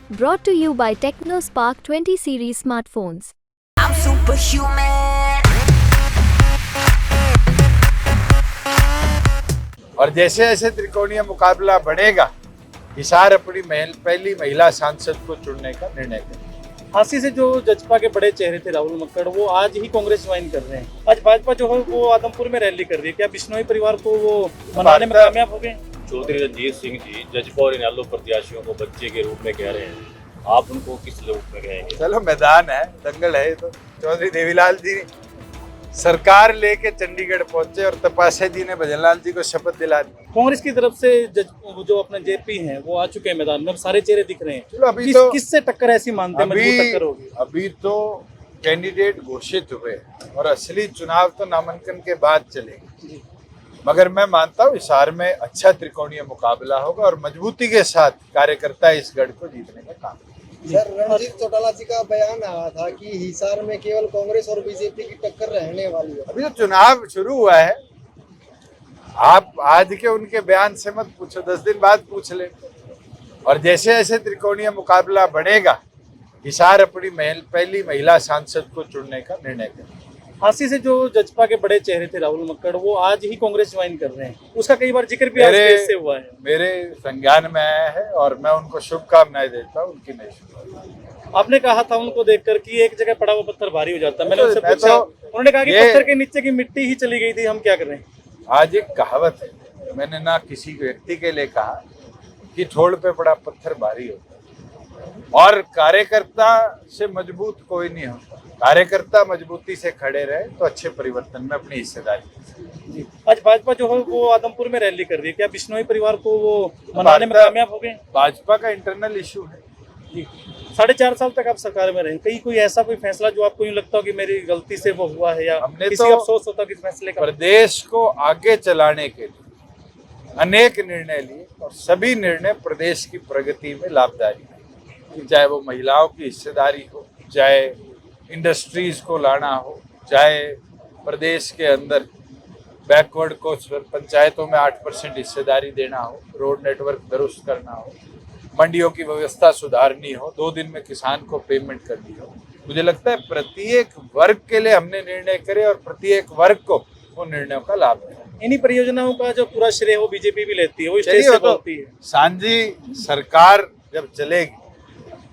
Brought to you by TechnoSpark 20 series smartphones. I'm superhuman. और जैसे जैसे त्रिकोणीय मुकाबला बढ़ेगा, हिसार अपनी पहली महिला सांसद को चुनने का निर्णय करेगी। झांसी से जो जजपा के बड़े चेहरे थे राहुल मक्कड़, वो आज ही कांग्रेस ज्वाइन कर रहे हैं। आज भाजपा जो है वो आदमपुर में रैली कर रही है। क्या बिश्नोई परिवार को वो मनाने में कामयाब हो गए? चौधरी रणजीत सिंह जी जजपा और इनेलो प्रत्याशियों को बच्चे के रूप में कह रहे हैं, आप उनको किस रूप में कहेंगे? चलो मैदान है, दंगल है। तो चौधरी देवीलाल जी सरकार लेके चंडीगढ़ पहुंचे और तपासे जी ने भजनलाल जी को शपथ दिला दी। कांग्रेस की तरफ से जो अपना जेपी हैं वो आ चुके हैं मैदान में, सारे चेहरे दिख रहे हैं। चलो अभी तो किससे टक्कर ऐसी मानते हैं मजबूत टक्कर होगी? अभी तो कैंडिडेट घोषित हुए और असली चुनाव तो नामांकन के बाद चलेगा। मगर मैं मानता हूँ हिसार में अच्छा त्रिकोणीय मुकाबला होगा और मजबूती के साथ कार्यकर्ता इस गढ़ को जीतने का काम। सर, रणजीत चौटाला जी का बयान आया था कि हिसार में केवल कांग्रेस और बीजेपी की टक्कर रहने वाली है। अभी तो चुनाव शुरू हुआ है, आप आज के उनके बयान से मत पूछो, 10 दिन बाद पूछ ले। और जैसे जैसे त्रिकोणीय मुकाबला बढ़ेगा, हिसार अपनी पहली महिला सांसद को चुनने का निर्णय करेगी। झांसी से जो जजपा के बड़े चेहरे थे राहुल मक्कड़, वो आज ही कांग्रेस ज्वाइन कर रहे हैं। उसका कई बार जिक्र भी आज से हुआ है। मेरे संज्ञान में आया है और मैं उनको शुभकामनाएं देता हूँ। उनकी नहीं, आपने कहा था उनको देखकर कि एक जगह पड़ा हुआ पत्थर भारी हो जाता है। मैंने उनसे पूछा, उन्होंने कहा कि पत्थर के नीचे की मिट्टी ही चली गई थी, हम क्या करें? आज एक कहावत है, मैंने ना किसी व्यक्ति के लिए कहा कि ठोड़ पे पड़ा पत्थर भारी होता है, और कार्यकर्ता से मजबूत कोई नहीं होता। कार्यकर्ता मजबूती से खड़े रहे तो अच्छे परिवर्तन में अपनी हिस्सेदारी। आज भाजपा जो है वो आदमपुर में रैली कर रही है। क्या बिश्नोई परिवार को वो मनाने में कामयाब हो गए? भाजपा का इंटरनल इशू है। 4.5 साल तक आप सरकार में रहे, कहीं कोई ऐसा कोई फैसला जो आपको यूँ लगता हो कि मेरी गलती से वो हुआ है, या हमने किसी तो अफसोस होता कि इस फैसले का? प्रदेश को आगे चलाने के लिए अनेक निर्णय लिए और सभी निर्णय प्रदेश की प्रगति में लाभकारी है। चाहे वो महिलाओं की हिस्सेदारी हो, चाहे इंडस्ट्रीज को लाना हो, चाहे प्रदेश के अंदर बैकवर्ड को पंचायतों में 8% हिस्सेदारी देना हो, रोड नेटवर्क दुरुस्त करना हो, मंडियों की व्यवस्था सुधारनी हो, 2 दिन में किसान को पेमेंट करनी हो। मुझे लगता है प्रत्येक वर्ग के लिए हमने निर्णय करे और प्रत्येक वर्ग को वो निर्णयों का लाभ मिले। इन्हीं परियोजनाओं का जो पूरा श्रेय वो बीजेपी भी लेती है, वो स्टेज से बोलती है। सांझी सरकार जब चलेगी,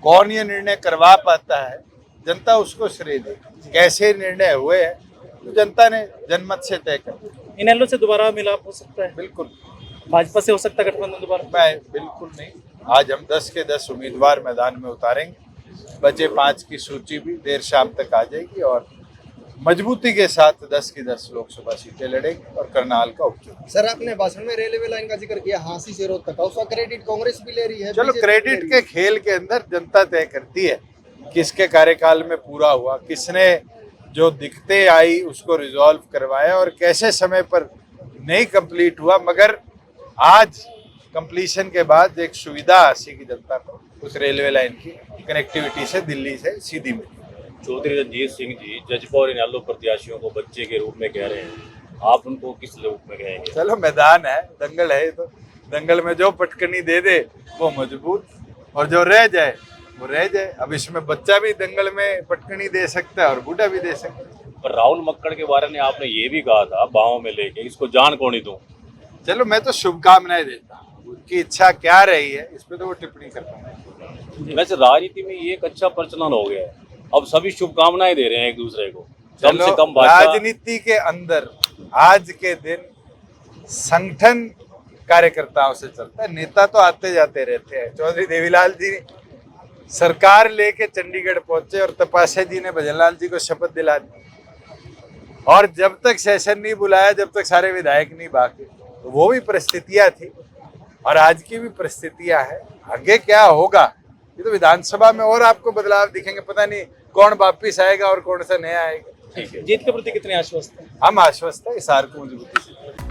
कौन ये निर्णय करवा पाता है, जनता उसको श्रेय देगी। कैसे निर्णय हुए हैं तो जनता ने जनमत से तय कर। इनेलो से दोबारा मिलाप हो सकता है? बिल्कुल। भाजपा से हो सकता है गठबंधन दोबारा? मैं बिल्कुल नहीं। आज हम 10 के 10 उम्मीदवार मैदान में उतारेंगे। बचे 5 की सूची भी देर शाम तक आ जाएगी और मजबूती के साथ 10 की 10 लोकसभा सीटें लड़ेंगे और करनाल का उपचुनाव। सर, आपने भाषण में रेलवे लाइन का जिक्र किया, हांसी से रोहतक, उसका क्रेडिट कांग्रेस भी ले रही है। चलो, क्रेडिट के खेल के अंदर जनता तय करती है किसके कार्यकाल में पूरा हुआ, किसने जो दिक्कतें आई उसको रिजॉल्व करवाया और कैसे समय पर नहीं कंप्लीट हुआ। मगर आज कंप्लीशन के बाद एक सुविधा हासिल की जनता को उस रेलवे लाइन की कनेक्टिविटी से दिल्ली से सीधी मिली। चौधरी रणजीत सिंह जी जजपा और इनेलो प्रत्याशियों को बच्चे के रूप में कह रहे हैं, आप उनको किस रूप में कहेंगे? चलो मैदान है, दंगल है। तो दंगल में जो पटकनी दे दे वो मजबूत, और जो रह जाए वो रह जाए। अब इसमें बच्चा भी दंगल में पटकनी दे सकता है और बूढ़ा भी दे सकता है। पर राहुल मक्कड़ के बारे में आपने ये भी कहा था बाहों में लेके, इसको जान कौन ही दूं? चलो, मैं तो शुभकामनाएं देता हूँ, उनकी इच्छा क्या रही है इस पे तो वो टिप्पणी करता हूँ। वैसे राजनीति में ये एक अच्छा प्रचलन हो गया है, अब सभी शुभकामनाएं दे रहे हैं एक दूसरे को। कम से कम राजनीति के अंदर आज के दिन संगठन कार्यकर्ताओं से चलता है। नेता तो आते जाते रहते हैं। चौधरी देवीलाल जी सरकार लेके चंडीगढ़ पहुंचे और तपासे जी ने भजनलाल जी को शपथ दिला दी, और जब तक सेशन नहीं बुलाया, जब तक सारे विधायक नहीं भागे, तो वो भी परिस्थितियां थी और आज की भी परिस्थितियां हैं। आगे क्या होगा ये तो विधानसभा में और आपको बदलाव दिखेंगे। पता नहीं कौन वापिस आएगा और कौन सा नया आएगा। ठीक है, जीत के प्रति कितने आश्वस्त हैं? हम आश्वस्त है, हिसार को मजबूती से